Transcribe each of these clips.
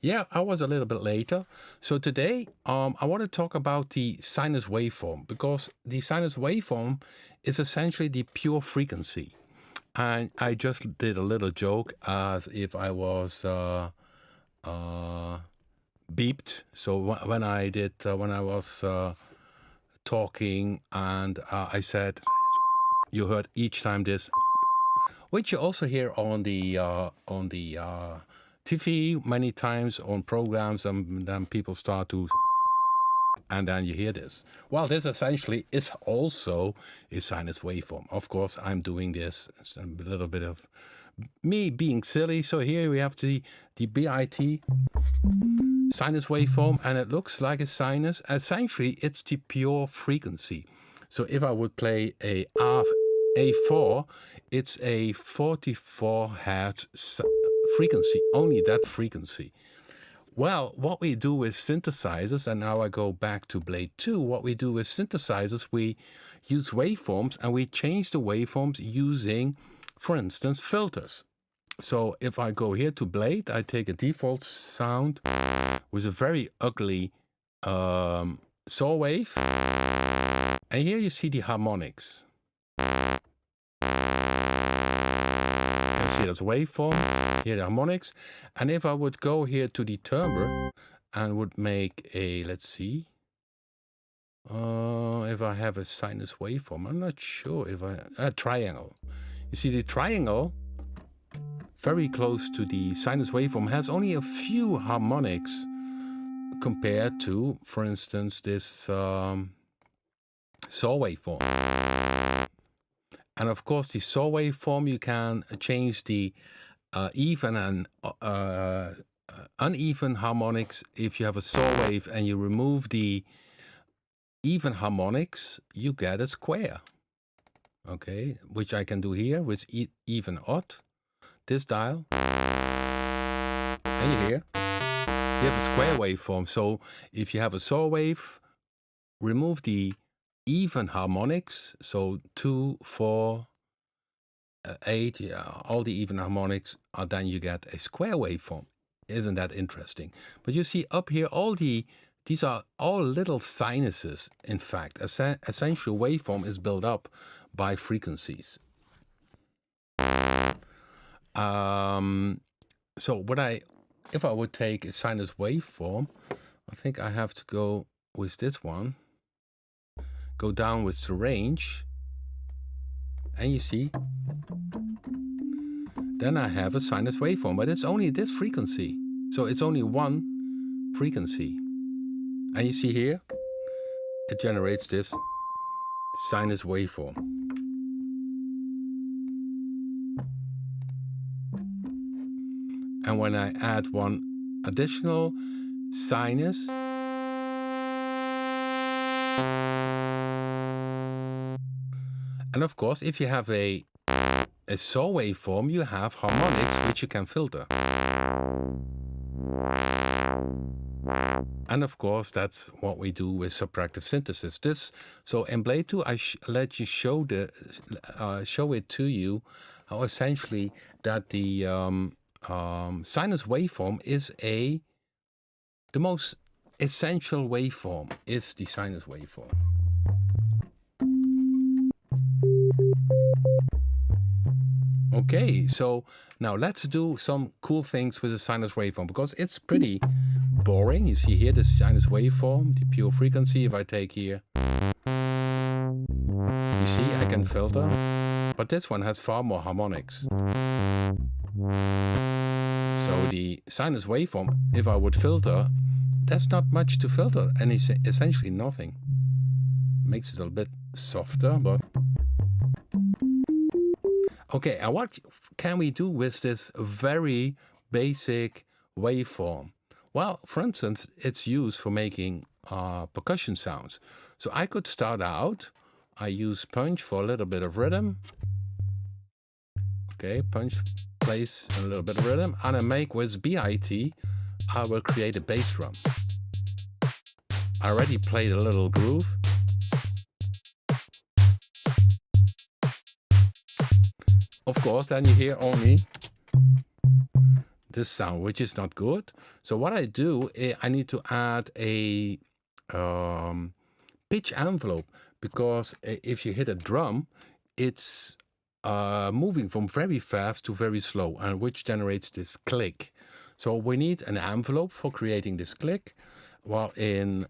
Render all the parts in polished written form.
Yeah, I was a little bit later. So today, I want to talk about the sinus waveform because the sinus waveform is essentially the pure frequency. And I just did a little joke as if I was beeped. So when I was talking and I said, you heard each time this, which you also hear on the TV many times on programs, and then people start to, and then you hear this. Well, this essentially is also a sinus waveform. Of course, I'm doing this. It's a little bit of me being silly. So here we have the B.I.T sinus waveform, and it looks like a sinus. Essentially, it's the pure frequency. So if I would play a A4, it's a 44 hertz frequency, only that frequency. Well, what we do with synthesizers, and now I go back to Blade 2, what we do with synthesizers, we use waveforms and we change the waveforms using, for instance, filters. So if I go here to Blade, I take a default sound with a very ugly saw wave. And here you see the harmonics. You can see that's waveform, here the harmonics. And if I would go here to the timbre and would make a, let's see, if I have a sinus waveform, I'm not sure if a triangle. You see the triangle, very close to the sinus waveform, has only a few harmonics compared to, for instance, this saw waveform. And of course, the saw waveform, you can change the even and uneven harmonics. If you have a saw wave and you remove the even harmonics, you get a square. Okay, which I can do here with even odd. This dial, and you hear, you have a square waveform. So if you have a saw wave, remove the even harmonics, so 2, 4, 8, yeah, all the even harmonics, then you get a square waveform. Isn't that interesting? But you see up here, these are all little sinuses. In fact, essential waveform is built up by frequencies. So if I would take a sinus waveform, I think I have to go with this one, go down with the range, and you see, then I have a sinus waveform, but it's only this frequency. So it's only one frequency. And you see here, it generates this sinus waveform. And when I add one additional sinus, and of course, if you have a saw waveform, you have harmonics which you can filter. And of course, that's what we do with subtractive synthesis. So in Blade 2, I let you show it to you how essentially that the sinus waveform is the most essential waveform is the sinus waveform. Okay, so now let's do some cool things with the sinus waveform, because it's pretty boring. You see here the sinus waveform, the pure frequency. If I take here, you see I can filter, but this one has far more harmonics. So the sinus waveform, if I would filter, there's not much to filter, and it's essentially nothing. Makes it a little bit softer, but okay, and what can we do with this very basic waveform? Well, for instance, it's used for making percussion sounds. So I could start out, I use punch for a little bit of rhythm. Okay, punch plays a little bit of rhythm, and I make with B.I.T, I will create a bass drum. I already played a little groove. Of course, then you hear only this sound, which is not good. So what I do, I need to add a pitch envelope, because if you hit a drum, it's moving from very fast to very slow, and which generates this click. So we need an envelope for creating this click. While in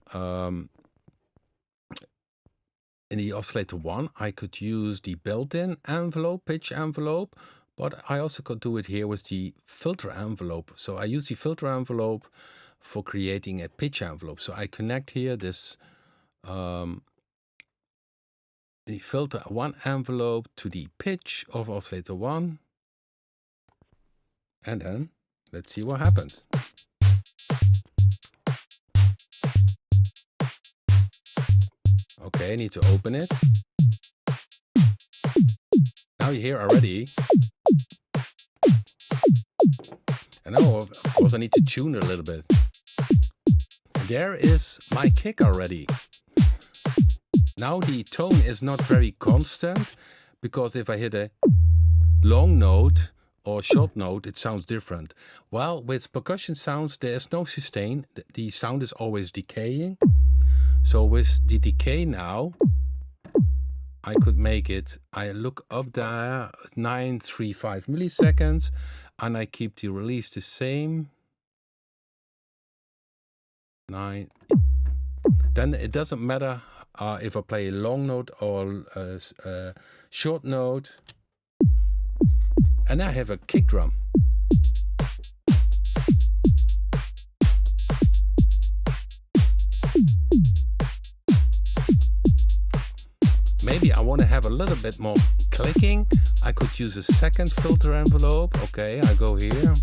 the Oscillator 1, I could use the built-in envelope, pitch envelope, but I also could do it here with the filter envelope. So I use the filter envelope for creating a pitch envelope. So I connect here this the filter 1 envelope to the pitch of Oscillator 1, and then let's see what happens. Okay, I need to open it. Now you hear already. And now, of course, I need to tune it a little bit. There is my kick already. Now the tone is not very constant, because if I hit a long note or short note, it sounds different. Well, with percussion sounds, there is no sustain. The sound is always decaying. So with the decay now, I could make it, I look up there, 935 milliseconds, and I keep the release the same. 9. Then it doesn't matter if I play a long note or a short note. And I have a kick drum. Maybe I want to have a little bit more clicking. I could use a second filter envelope. Okay, I go here,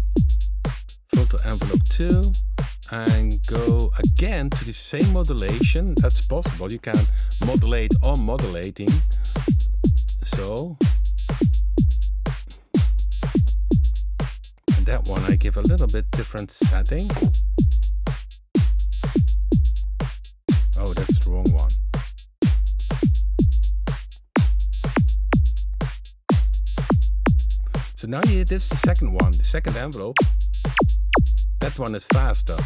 filter envelope 2, and go again to the same modulation. That's possible. You can modulate or modulating. So, and that one I give a little bit different setting. Oh, that's the wrong one. So now this is the second one, the second envelope. That one is faster.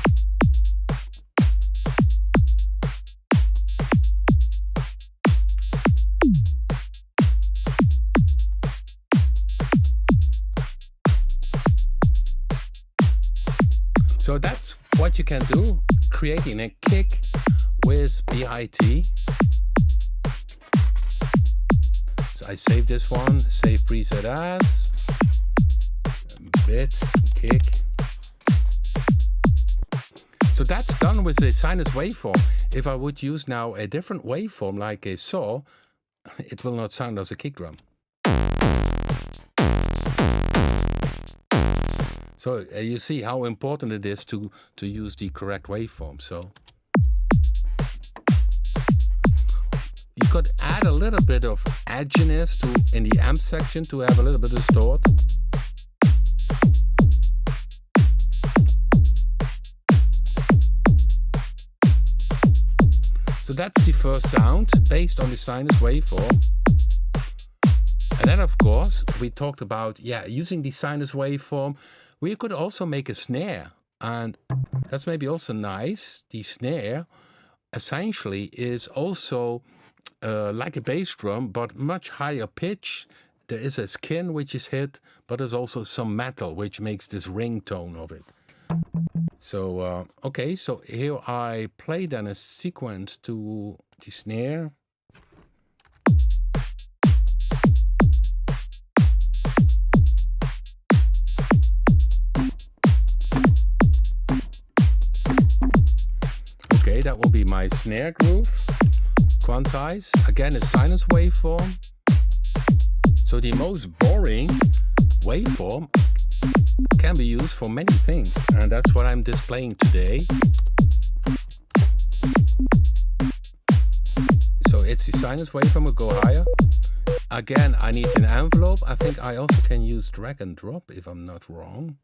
So that's what you can do, creating a kick with B.I.T. So I save this one, save preset as. Bit, kick. So that's done with a sinus waveform. If I would use now a different waveform like a saw, it will not sound as a kick drum. So you see how important it is to use the correct waveform. So you could add a little bit of edginess in the amp section to have a little bit of distort. So that's the first sound based on the sinus waveform. And then of course we talked about using the sinus waveform. We could also make a snare, and that's maybe also nice. The snare essentially is also like a bass drum, but much higher pitch. There is a skin which is hit, but there's also some metal which makes this ring tone of it. So, okay, so here I play then a sequence to the snare. Okay, that will be my snare groove. Quantize, again a sinus waveform. So the most boring waveform can be used for many things, and that's what I'm displaying today. So it's the sinus waveform, will go higher. Again, I need an envelope. I think I also can use drag and drop if I'm not wrong.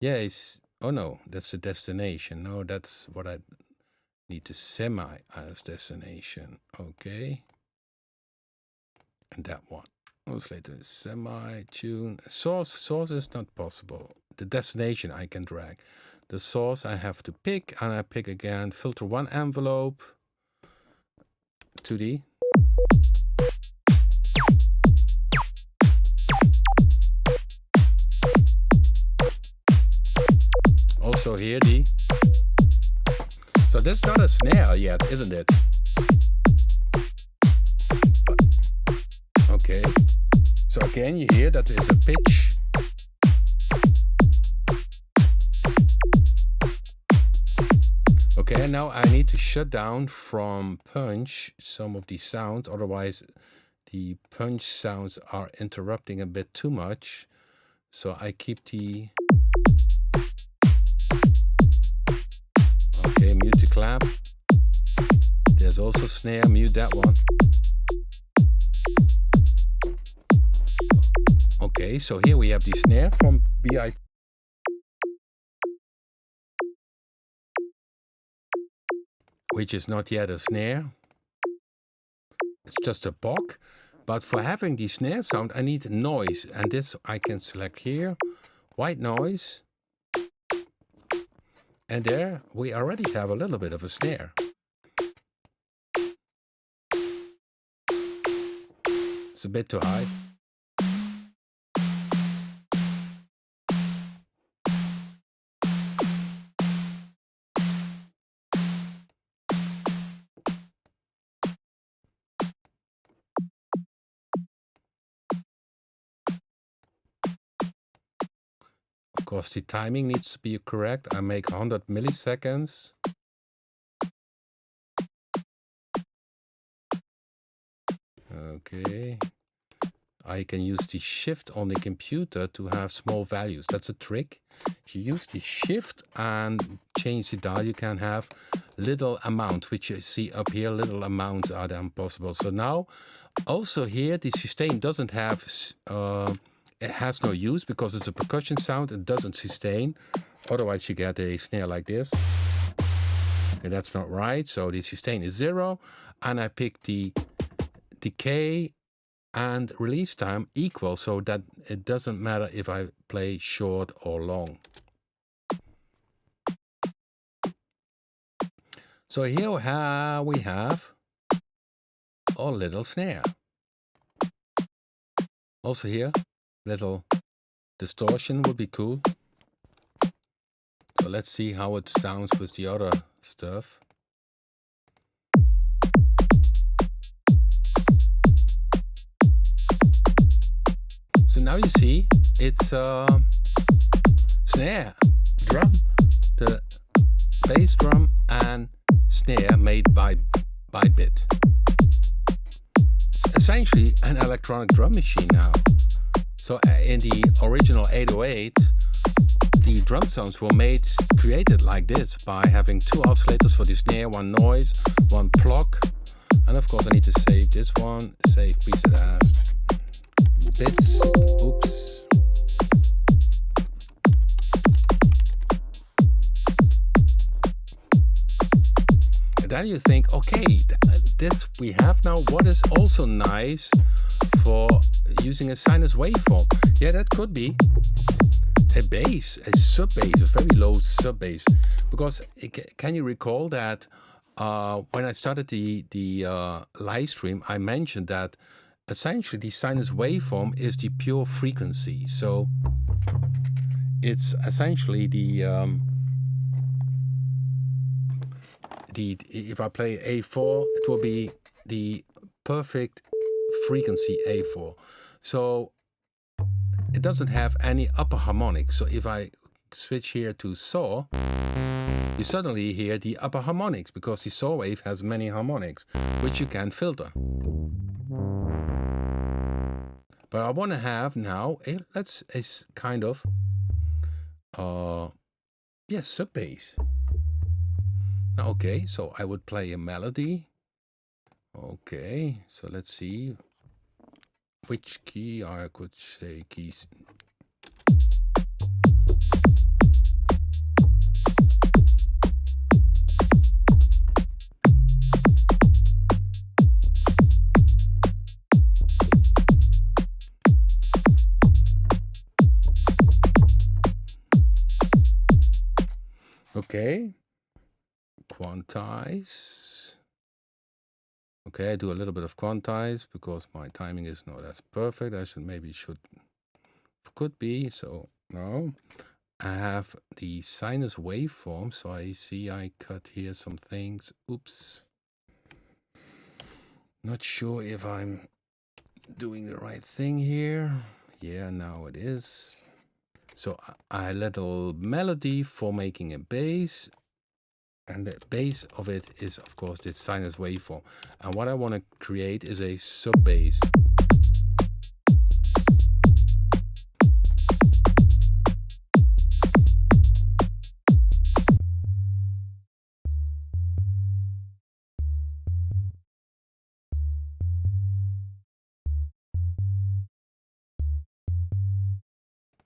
Yes. Oh no, that's the destination. No, that's what I need to semi as destination. Okay. And that one. Oscillator semi tune. Source is not possible. the destination I can drag. The source I have to pick, and I pick again filter 1 envelope, 2D. Also here D. So this is not a snare yet, isn't it? Okay. So again you hear that there is a pitch. Okay, now I need to shut down from punch some of these sounds, otherwise the punch sounds are interrupting a bit too much. So I keep the... Okay, mute the clap. There's also snare, mute that one. Okay, so here we have the snare from B.I.T, which is not yet a snare. It's just a POC. But for having the snare sound, I need noise. And this I can select here, white noise. And there we already have a little bit of a snare. It's a bit too high. Of course, the timing needs to be correct. I make 100 milliseconds. Okay. I can use the shift on the computer to have small values. That's a trick. If you use the shift and change the dial, you can have little amount, which you see up here. Little amounts are then possible. So now, also here, the sustain doesn't have... it has no use because it's a percussion sound. It doesn't sustain. Otherwise, you get a snare like this. And that's not right. So the sustain is 0. And I pick the decay and release time equal, so that it doesn't matter if I play short or long. So here we have a little snare. Also here, little distortion would be cool. So let's see how it sounds with the other stuff. So now you see it's snare, drum, the bass drum and snare made by B.I.T. It's essentially an electronic drum machine now. So in the original 808, the drum sounds were created like this by having 2 oscillators for the snare, 1 noise, 1 pluck, and of course I need to save this one, save preset as bits. Oops. And then you think, okay, this we have now. What is also nice for using a sinus waveform? Yeah, that could be a bass, a sub bass, a very low sub bass. Because can you recall that when I started the live stream, I mentioned that essentially the sinus waveform is the pure frequency. So it's essentially if I play A4, it will be the perfect frequency A4. So it doesn't have any upper harmonics. So if I switch here to saw, you suddenly hear the upper harmonics because the saw wave has many harmonics, which you can filter. But I want to have now a kind of sub bass. Now, okay, so I would play a melody. Okay, so let's see which key I could say keys. Okay, quantize. Okay, I do a little bit of quantize because my timing is not as perfect. I could be, so no. I have the sinus waveform, so I see I cut here some things. Oops. Not sure if I'm doing the right thing here. Yeah, now it is. So a little melody for making a bass. And the base of it is, of course, this sinus waveform. And what I want to create is a sub bass.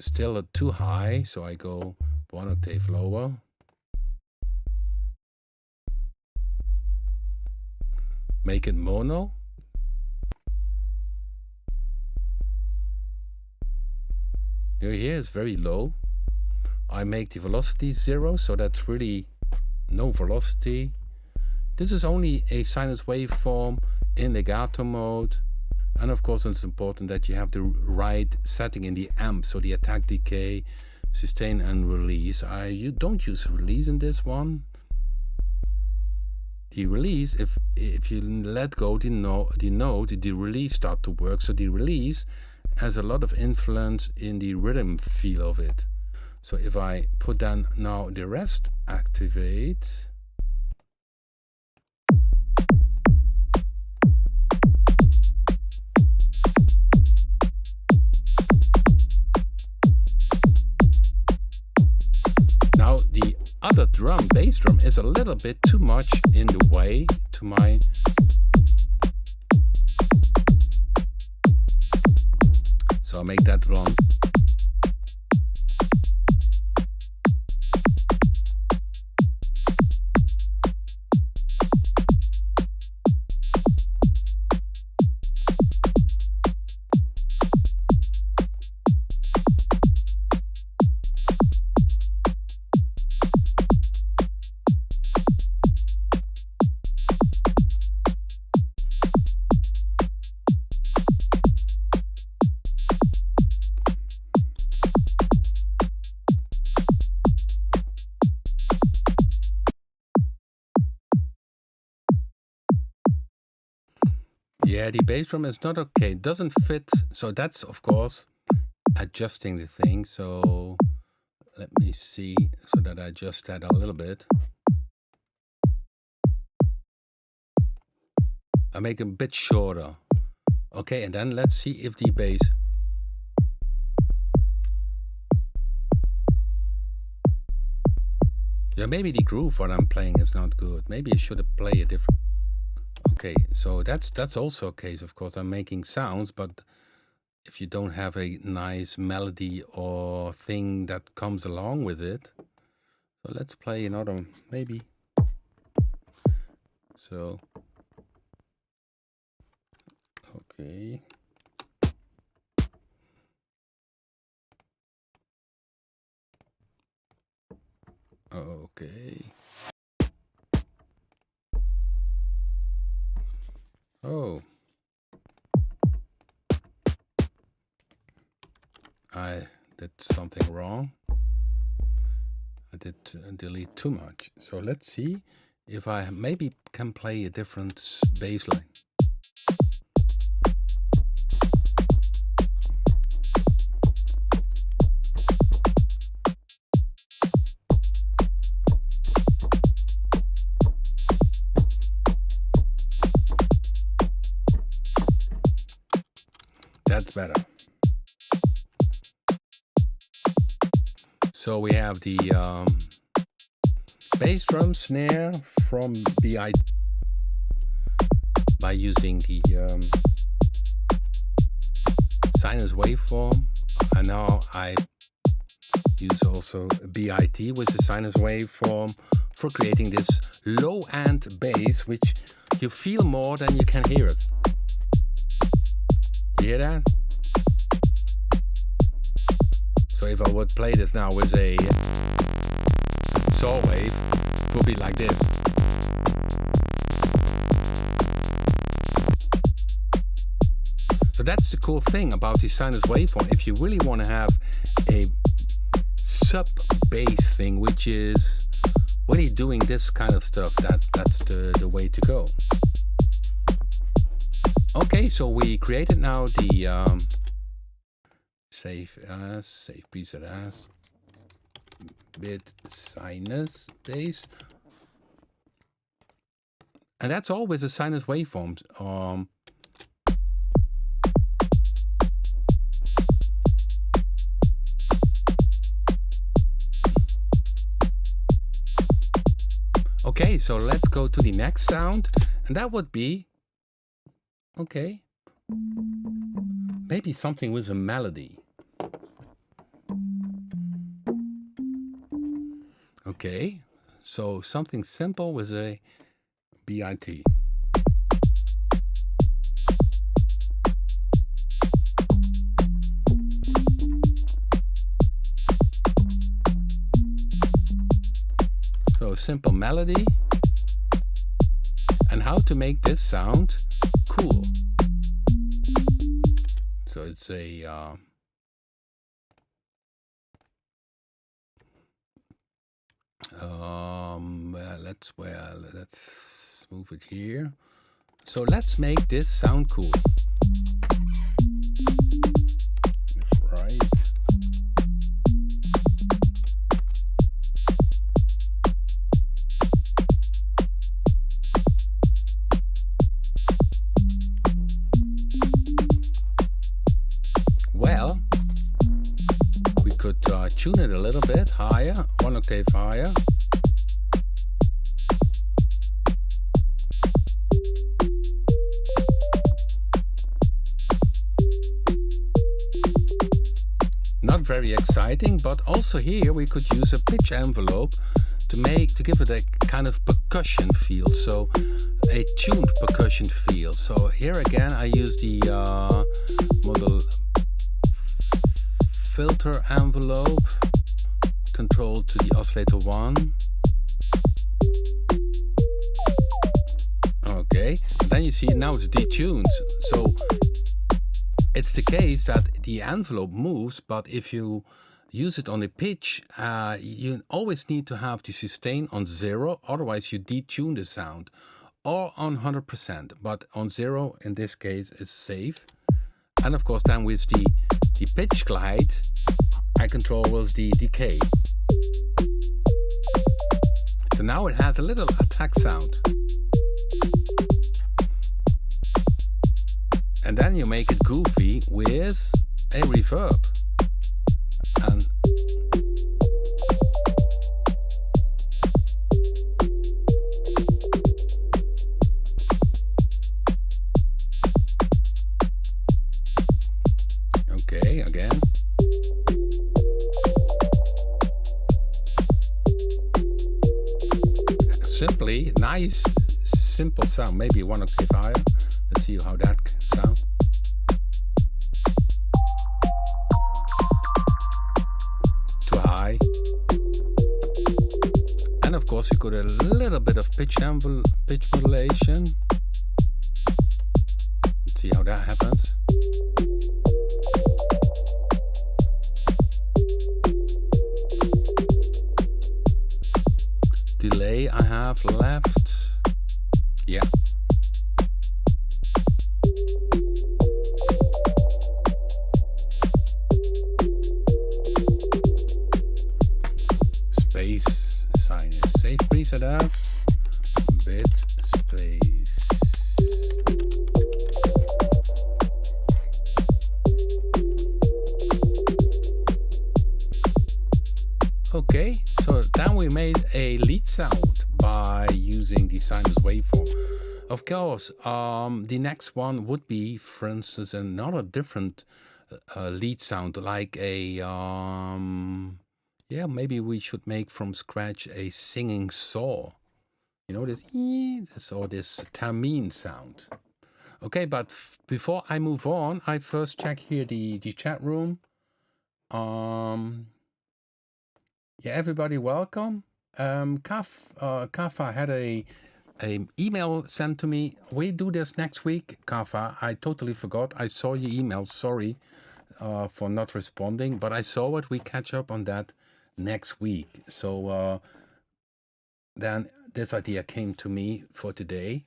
Still too high, so I go 1 octave lower. Make it mono. Here it's very low. I make the velocity 0, so that's really no velocity. This is only a sinus waveform in legato mode. And of course, it's important that you have the right setting in the amp, so the attack, decay, sustain, and release. You don't use release in this one. The release, if you let go the note, the release start to work. So the release has a lot of influence in the rhythm feel of it. So if I put down now the rest activate. Now the other drum, bass drum, is a little bit too much in the way to my. So I'll make that one. Yeah, the bass drum is not okay. It doesn't fit. So that's, of course, adjusting the thing. So let me see so that I adjust that a little bit. I make it a bit shorter. Okay, and then let's see if the bass. Yeah, maybe the groove what I'm playing is not good. Maybe I should have played a different. Okay, so that's also a case, of course. I'm making sounds, but if you don't have a nice melody or thing that comes along with it. So let's play another, maybe. So, okay. Okay. Oh. I did something wrong. I did delete too much. So let's see if I maybe can play a different bass line. That's better. So we have the bass drum snare from B.I.T by using the sinus waveform, and now I use also B.I.T with the sinus waveform for creating this low end bass, which you feel more than you can hear it. You hear that? So if I would play this now with a saw wave, it will be like this. So that's the cool thing about the sinus waveform. If you really want to have a sub-bass thing, which is really doing this kind of stuff, that's the way to go. Okay, so we created now the save preset as bit sinus bass, and that's always a sinus waveform. Okay, so let's go to the next sound, and that would be, okay, maybe something with a melody. Okay, so something simple with a B.I.T. So simple melody, and how to make this sound cool. So it's a let's move it here. So let's make this sound cool. Right. Well, we could tune it a little bit higher, 1 octave higher. Not very exciting, but also here we could use a pitch envelope to give it a kind of percussion feel, so a tuned percussion feel. So here again I use the model filter envelope, control to the oscillator 1. Okay, and then you see now it's detuned. So it's the case that the envelope moves, but if you use it on a pitch, you always need to have the sustain on 0, otherwise you detune the sound, or on 100%, but on 0 in this case is safe. And of course then with the pitch glide, I control with the decay. So now it has a little attack sound. And then you make it goofy with a reverb. And okay, again. Simply nice, simple sound, maybe 1 octave higher. Let's see how that sounds. Too high. And of course we got a little bit of pitch modulation. Let's see how that happens. Delay I have left. Yeah. Space sinus safe preset as bit space. Okay, so then we made a lead sound by using the sinus waveform. Of course, the next one would be, for instance, another different lead sound, like a yeah, maybe we should make from scratch a singing saw. You know, this or this Theremin sound. Okay, but before I move on, I first check here the chat room. Yeah, everybody welcome. Kafa had a email sent to me. We do this next week, Kafa. I totally forgot. I saw your email. Sorry for not responding, but I saw it. We catch up on that next week. So then this idea came to me for today.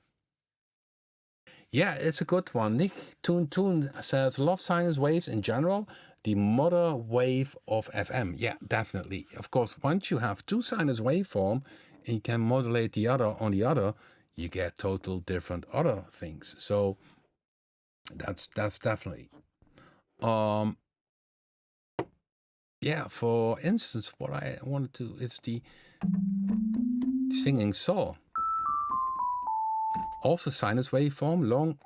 Yeah, it's a good one. Nick Toon says, love sinus waves in general, the mother wave of FM. Yeah, definitely. Of course, once you have two sinus waveform and you can modulate the other on the other, you get total different other things. So that's definitely. Yeah, for instance, what I wanted to is the singing saw. Also sinus waveform, long.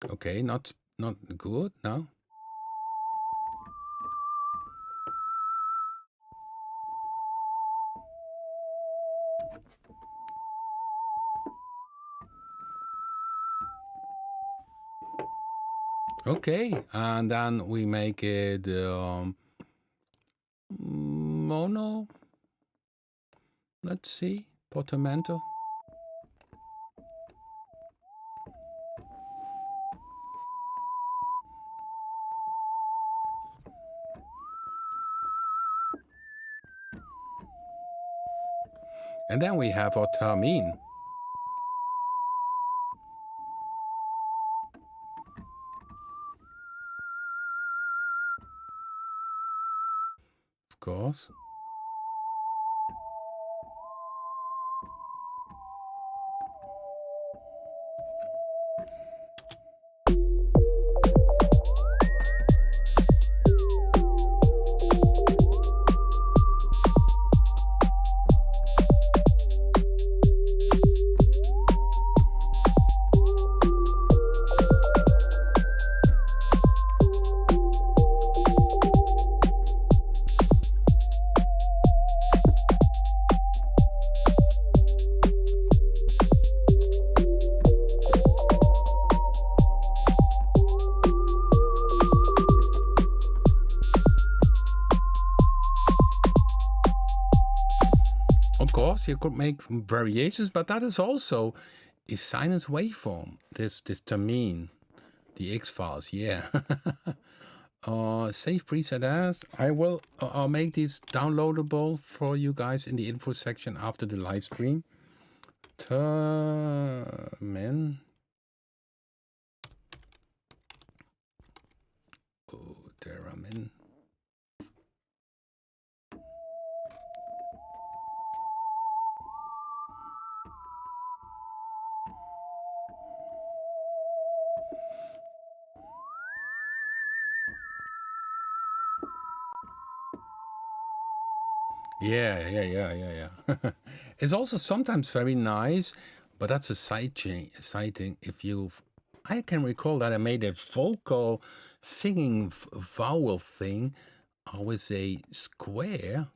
Okay, not good, no. Okay, and then we make it mono. Let's see, portamento. And then we have our Theremin. Of course. Of course, you could make variations, but that is also a sinus waveform. This Theremin, the X files, yeah. Save preset as. I'll make these downloadable for you guys in the info section after the live stream. Theremin. Oh, Theremin. Yeah. It's also sometimes very nice, but that's a side thing. If I can recall that I made a vocal singing vowel thing with a square.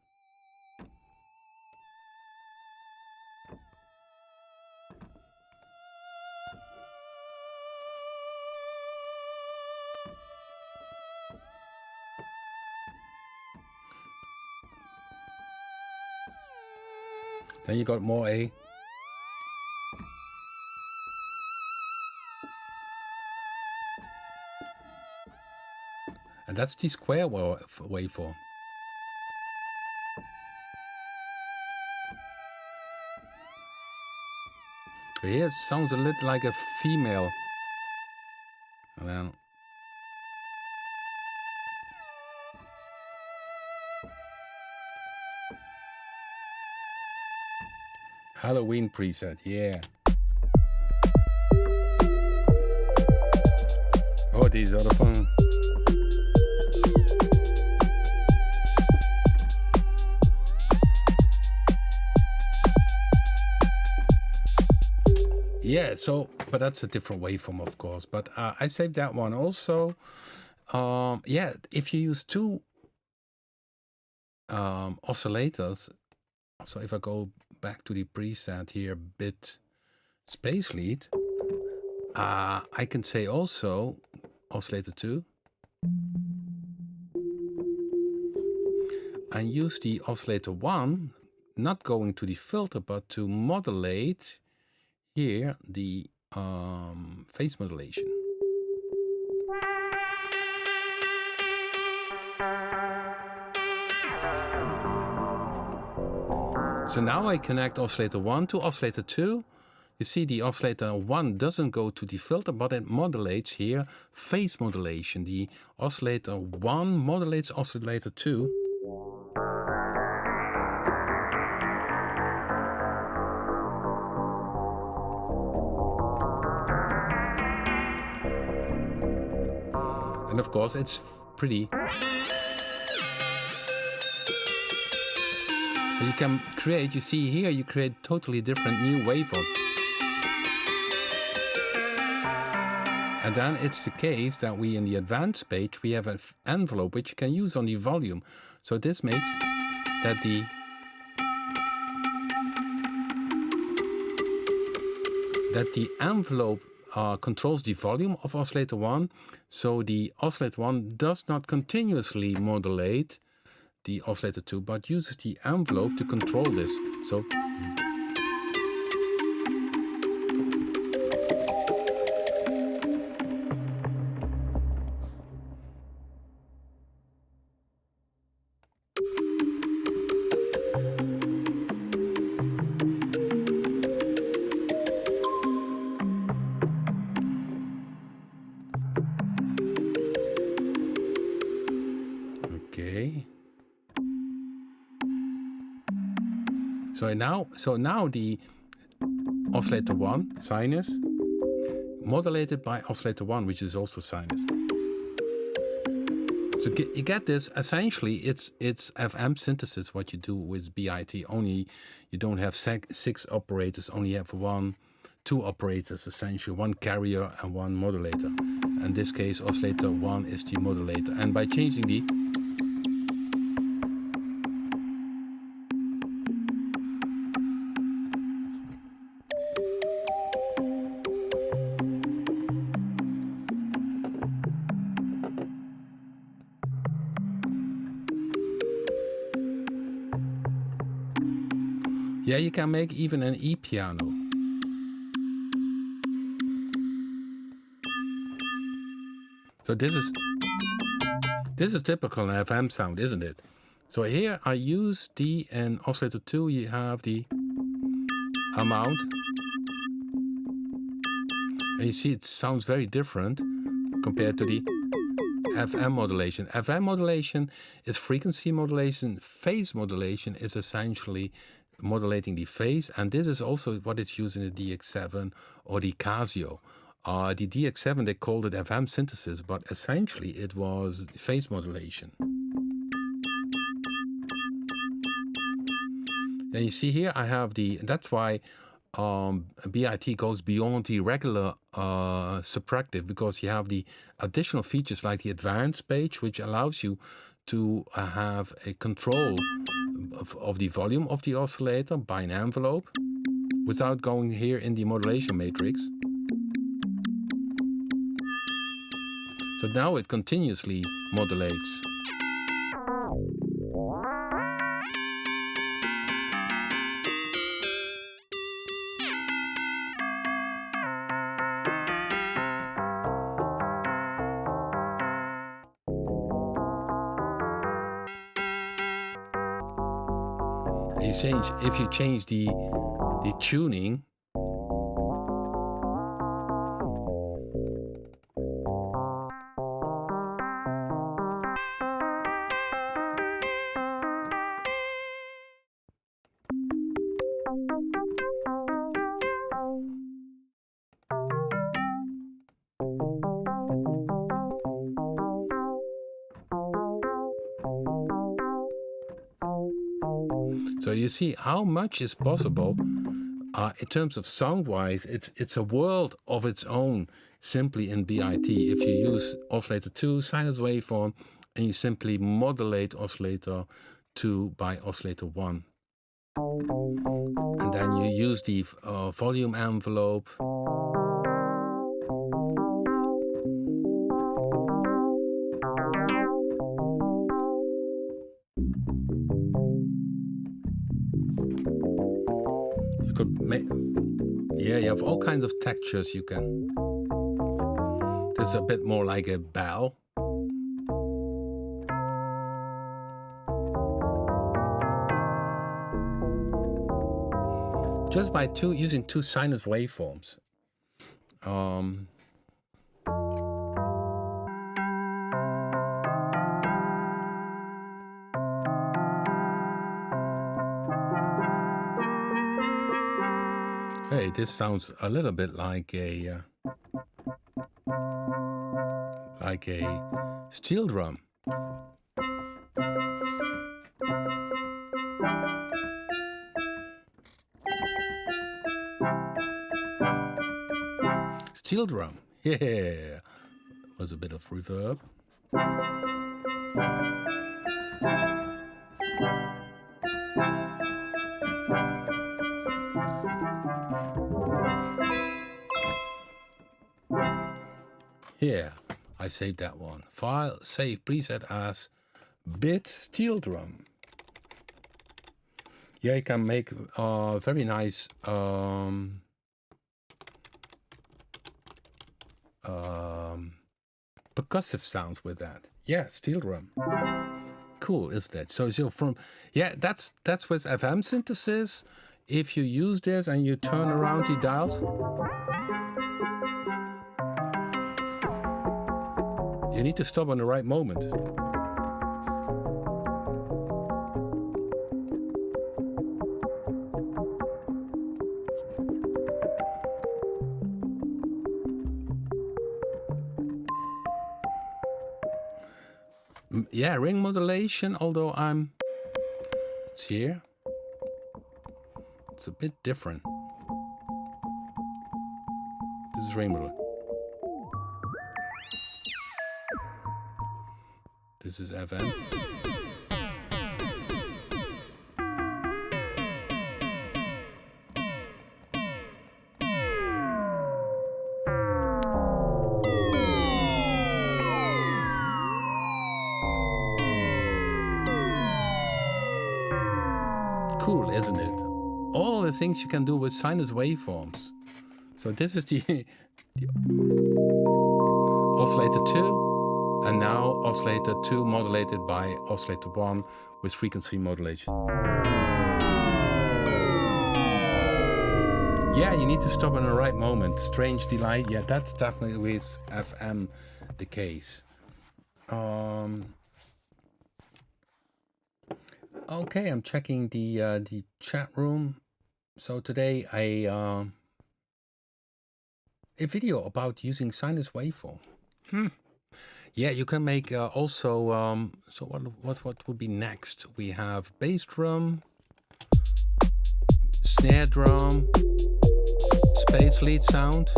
Then you got more A. And that's the square waveform. Here it sounds a little like a female. And then Halloween preset, yeah. Oh, these are the fun. Yeah, so, but that's a different waveform, of course. But I saved that one also. Yeah, if you use two oscillators, so if I go back to the preset here, bit space lead, I can say also oscillator 2 and use the oscillator 1, not going to the filter, but to modulate here the phase modulation. So now I connect oscillator 1 to oscillator 2. You see the oscillator 1 doesn't go to the filter, but it modulates here phase modulation. The oscillator 1 modulates oscillator 2. And of course it's pretty. You can create, you see here, you create totally different new waveform. And then it's the case that we, in the advanced page, we have an envelope which you can use on the volume. So this makes that the envelope controls the volume of oscillator 1. So the oscillator 1 does not continuously modulate the oscillator 2, but uses the envelope to control this. So okay. So now the oscillator 1, sinus, modulated by oscillator 1, which is also sinus. So you get this, essentially it's FM synthesis, what you do with B.I.T, only you don't have 6 operators, only have 2 operators, essentially, 1 carrier and 1 modulator. In this case, oscillator 1 is the modulator. And by changing the yeah, you can make even an E-piano. So this is typical FM sound, isn't it? So here I use the, in oscillator 2 you have the amount. And you see it sounds very different compared to the FM modulation. FM modulation is frequency modulation. Phase modulation is essentially modulating the phase, and this is also what is used in the DX7 or the Casio. The DX7, they called it FM synthesis, but essentially it was phase modulation. And you see here I have that's why B.I.T goes beyond the regular subtractive, because you have the additional features like the advanced page, which allows you to have a control of the volume of the oscillator by an envelope without going here in the modulation matrix. So now it continuously modulates. If you change the tuning, so you see how much is possible in terms of sound-wise. It's a world of its own simply in B.I.T. If you use oscillator 2 sinus waveform and you simply modulate oscillator 2 by oscillator 1. And then you use the volume envelope. Yeah, you have all kinds of textures you can. It's a bit more like a bell. Just by using two sinus waveforms. Hey, this sounds a little bit like a steel drum. Steel drum, yeah. Was a bit of reverb. Yeah, I saved that one. File, save preset as B.I.T steel drum. Yeah, you can make very nice percussive sounds with that. Yeah, steel drum. Cool, isn't it? So from that's with FM synthesis. If you use this and you turn around the dials, you need to stop on the right moment. Yeah, ring modulation, although it's here. It's a bit different. This is ring modulation. This is FM. Cool, isn't it? All the things you can do with sinus waveforms. So this is the oscillator 2, and now oscillator 2 modulated by oscillator 1 with frequency modulation. Yeah, you need to stop in the right moment. Strange delay. Yeah, that's definitely with FM the case. Okay, I'm checking the chat room. So today a video about using sinus waveform. Yeah, you can make also. So what would be next? We have bass drum, snare drum, space lead sound.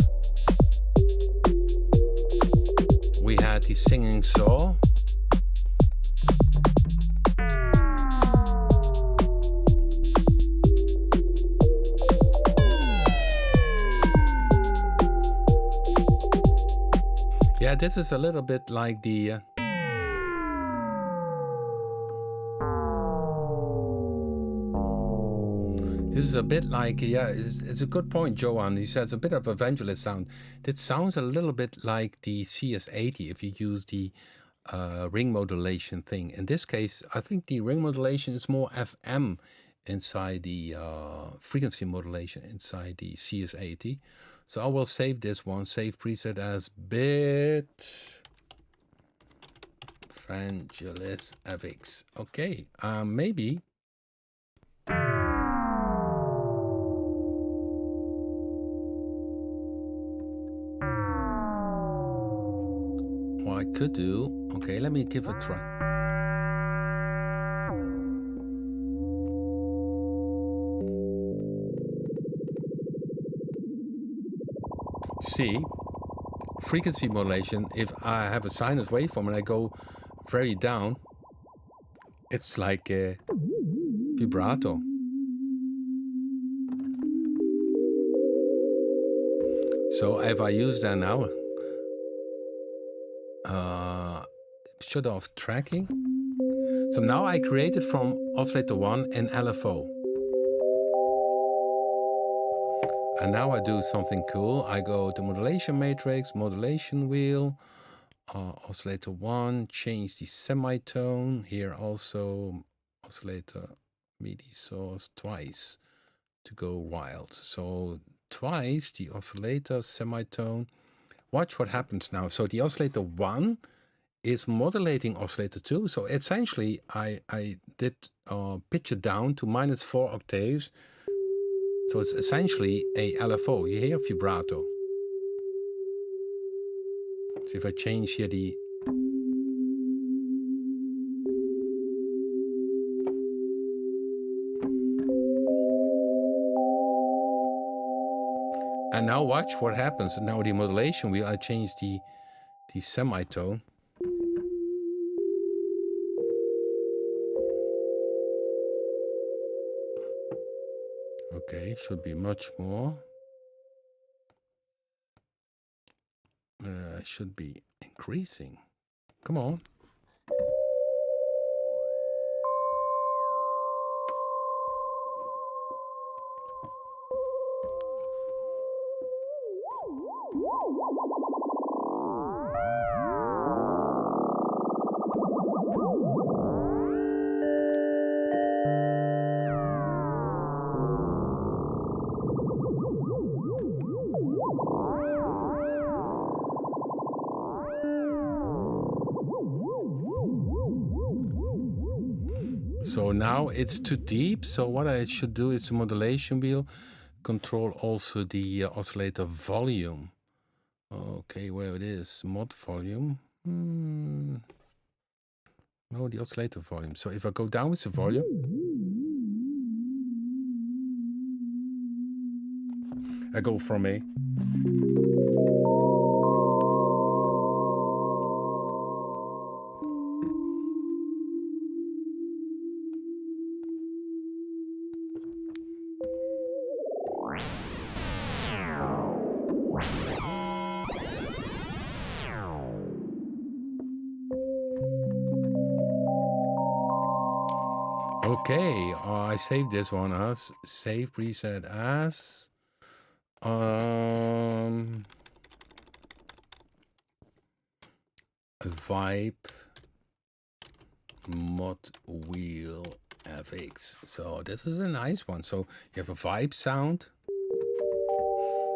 We had the singing saw. Yeah, this is a little bit like the this is a bit like, yeah, it's a good point, Johan. He says a bit of evangelist sound. It sounds a little bit like the CS80 if you use the ring modulation thing. In this case, I think the ring modulation is more FM inside the frequency modulation inside the CS80. So I will save this one, save preset as B.I.T Sinus FX. Okay, maybe. What I could do, okay, let me give it a try. See, frequency modulation, if I have a sinus waveform and I go very down, it's like a vibrato. So if I use that now, shut off tracking. So now I created from oscillator 1 an LFO. And now I do something cool. I go to modulation matrix, modulation wheel, oscillator 1, change the semitone. Here also oscillator MIDI source twice to go wild. So twice the oscillator semitone. Watch what happens now. So the oscillator 1 is modulating oscillator 2. So essentially I did pitch it down to -4 octaves. So it's essentially a LFO. You hear vibrato. So if I change here the... And now watch what happens. Now the modulation wheel, I change the semitone. Okay, should be much more. Should be increasing. Come on. So now it's too deep. So what I should do is the modulation wheel control also the oscillator volume. Okay, where it is, mod volume. No, the oscillator volume. So if I go down with the volume, I go from a... Okay, I saved this one as save preset as vibe mod wheel FX. So this is a nice one. So you have a vibe sound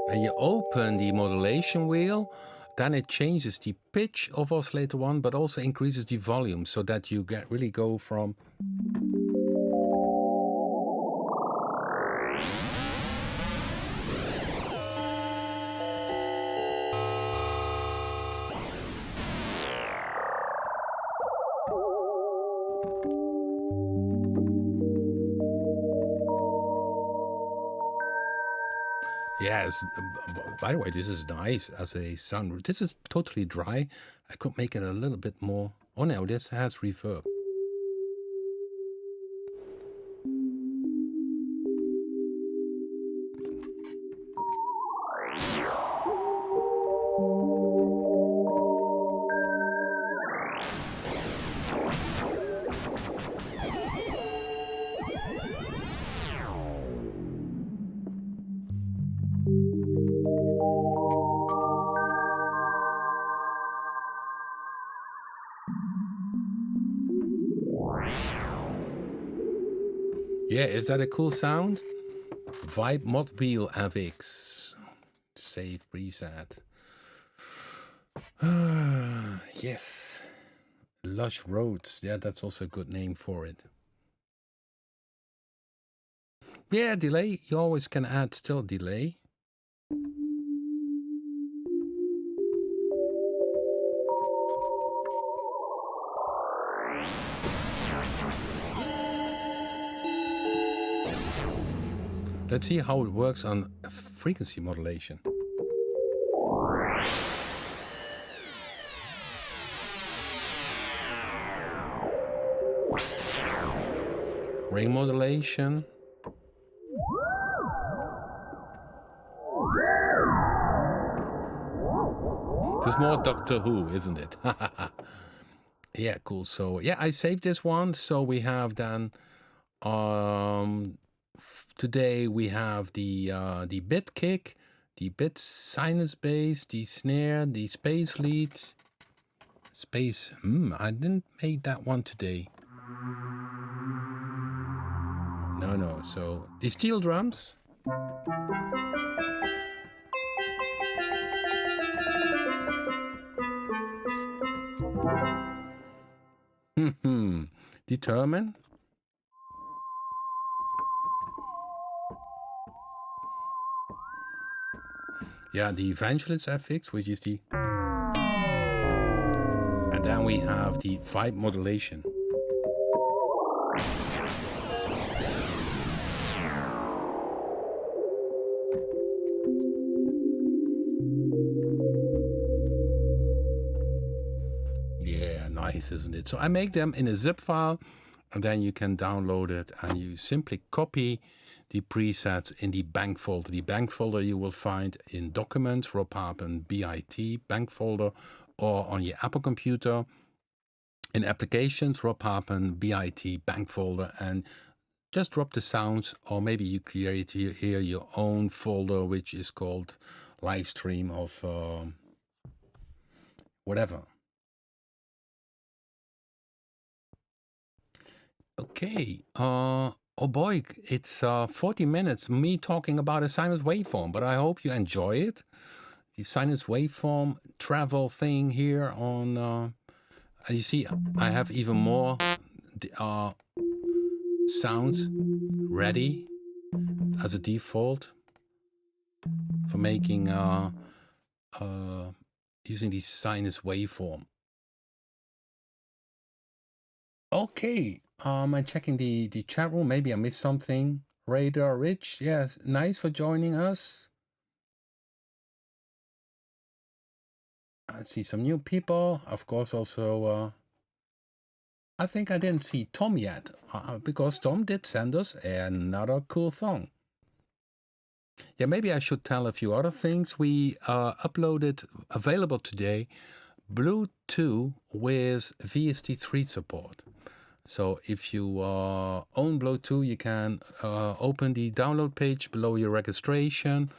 and you open the modulation wheel, then it changes the pitch of oscillator 1 but also increases the volume so that you really go from... Yes, by the way, this is nice as a sound. This is totally dry. I could make it a little bit more. Oh no, this has reverb. Yeah, is that a cool sound? Vibe mod wheel FX. Save preset. Yes. Lush Roads. Yeah, that's also a good name for it. Yeah, delay. You always can add still delay. Let's see how it works on frequency modulation. Ring modulation. This is more Doctor Who, isn't it? Yeah, cool. So yeah, I saved this one. So we have then today we have the B.I.T kick, the B.I.T sinus bass, the snare, the space lead. Space, I didn't make that one today. No, so the steel drums. Theremin. Yeah, the Sinus FX, which is the... And then we have the vibe modulation. Yeah, nice, isn't it? So I make them in a zip file, and then you can download it, and you simply copy the presets in the bank folder. The bank folder you will find in Documents, Papen, B.I.T, bank folder, or on your Apple computer. In Applications, Papen, B.I.T, bank folder, and just drop the sounds, or maybe you create here your own folder, which is called live stream of whatever. Okay, oh boy, it's 40 minutes me talking about a sinus waveform, but I hope you enjoy it. The sinus waveform travel thing here on, you see, I have even more sounds ready as a default for making using the sinus waveform. Okay, I'm checking the chat room. Maybe I missed something. Radar Rich, yes, nice for joining us. I see some new people. Of course, also, I think I didn't see Tom yet, because Tom did send us another cool song. Yeah, maybe I should tell a few other things. We uploaded, available today, Bluetooth with VST3 support. So if you own Bluetooth, you can open the download page below your registration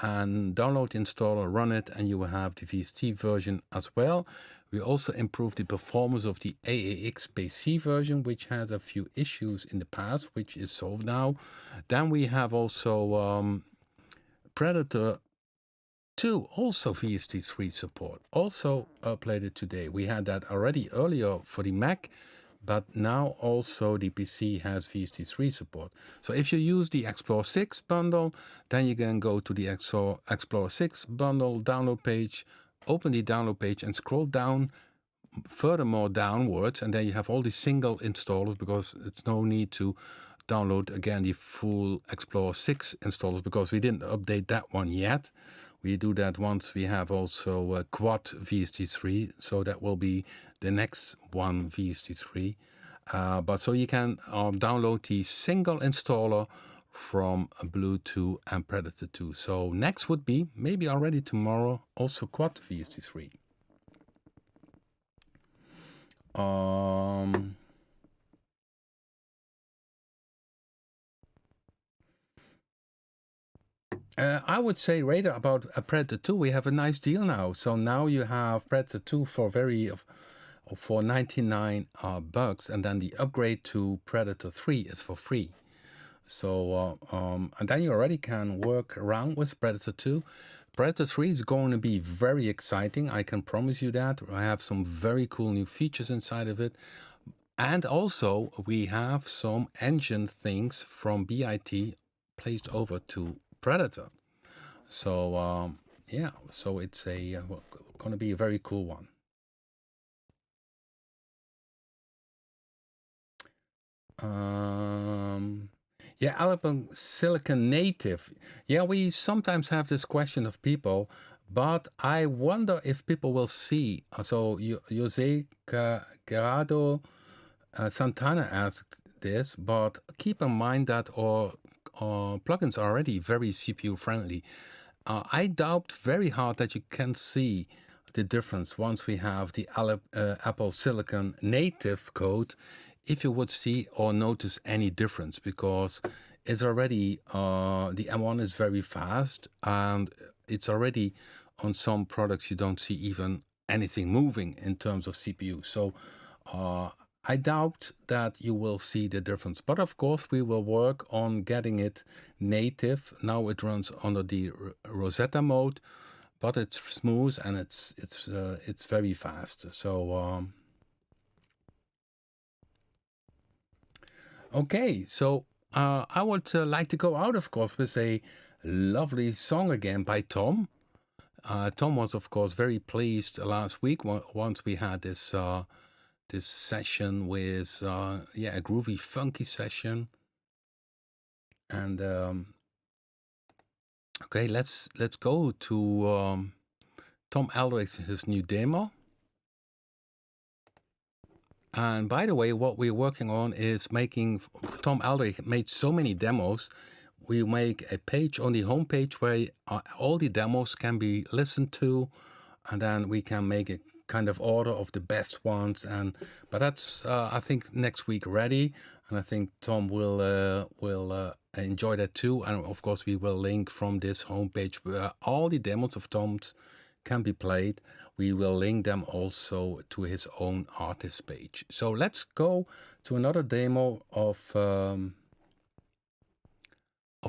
and download the installer, run it, and you will have the VST version as well. We also improved the performance of the AAX PC version, which has a few issues in the past, which is solved now. Then we have also Predator 2, also VST3 support, also uploaded today. We had that already earlier for the Mac, but now also the PC has VST3 support. So if you use the Explorer 6 bundle, then you can go to the Explorer 6 bundle download page, open the download page and scroll down furthermore downwards, and then you have all the single installers, because it's no need to download again the full Explorer 6 installers, because we didn't update that one yet. We do that once we have also quad VST3, so that will be the next one VST3. But so you can download the single installer from Bluetooth and Predator 2. So next would be, maybe already tomorrow, also quad VST3. I would say, Radar, about a Predator 2, we have a nice deal now. So now you have Predator 2 for 99 bucks, and then the upgrade to Predator 3 is for free. So and then you already can work around with Predator 2. Predator 3 is going to be very exciting, I can promise you that. I have some very cool new features inside of it. And also we have some engine things from B.I.T placed over to Predator. So yeah, so it's a going to be a very cool one. Yeah, Alabama Silicon Native. Yeah, we sometimes have this question of people, but I wonder if people will see. So Jose Gerardo Santana asked this, but keep in mind that our plugins are already very CPU friendly. I doubt very hard that you can see the difference once we have the Apple Silicon Native code, if you would see or notice any difference, because is already, the M1 is very fast, and it's already on some products you don't see even anything moving in terms of CPU. So I doubt that you will see the difference. But of course, we will work on getting it native. Now it runs under the Rosetta mode, but it's smooth and it's very fast. So okay, so I would like to go out, of course, with a lovely song again by Tom. Tom was, of course, very pleased last week once we had this this session with yeah, a groovy, funky session. And okay, let's go to Tom Aldrich, his new demo. And by the way, what we're working on is making, Tom Aldrich made so many demos. We make a page on the homepage where all the demos can be listened to, and then we can make a kind of order of the best ones. And but that's I think next week ready, and I think Tom will enjoy that too. And of course, we will link from this homepage where all the demos of Tom's can be played. We will link them also to his own artist page. So let's go to another demo of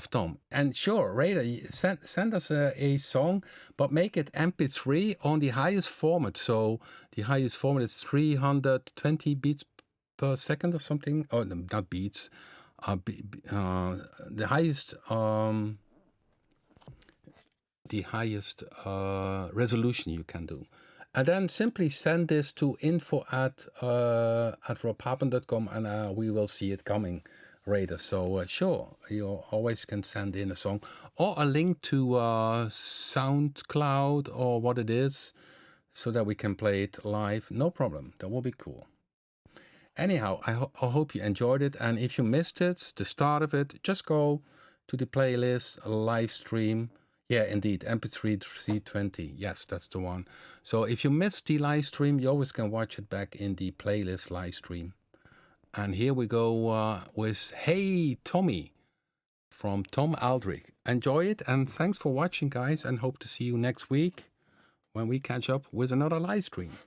Tom. And sure, Raider, send us a song, but make it MP3 on the highest format. So the highest format is 320 beats per second or something. Oh, no, not beats. The highest resolution you can do. And then simply send this to info@papen.com, and we will see it coming, Raider. So sure, you always can send in a song or a link to SoundCloud or what it is, so that we can play it live. No problem, that will be cool. Anyhow, I hope you enjoyed it, and if you missed it, the start of it, just go to the playlist, live stream. Yeah, indeed, MP3 320. Yes, that's the one. So if you missed the live stream, you always can watch it back in the playlist live stream. And here we go with Hey Tommy from Tom Aldrich. Enjoy it, and thanks for watching, guys, and hope to see you next week when we catch up with another live stream.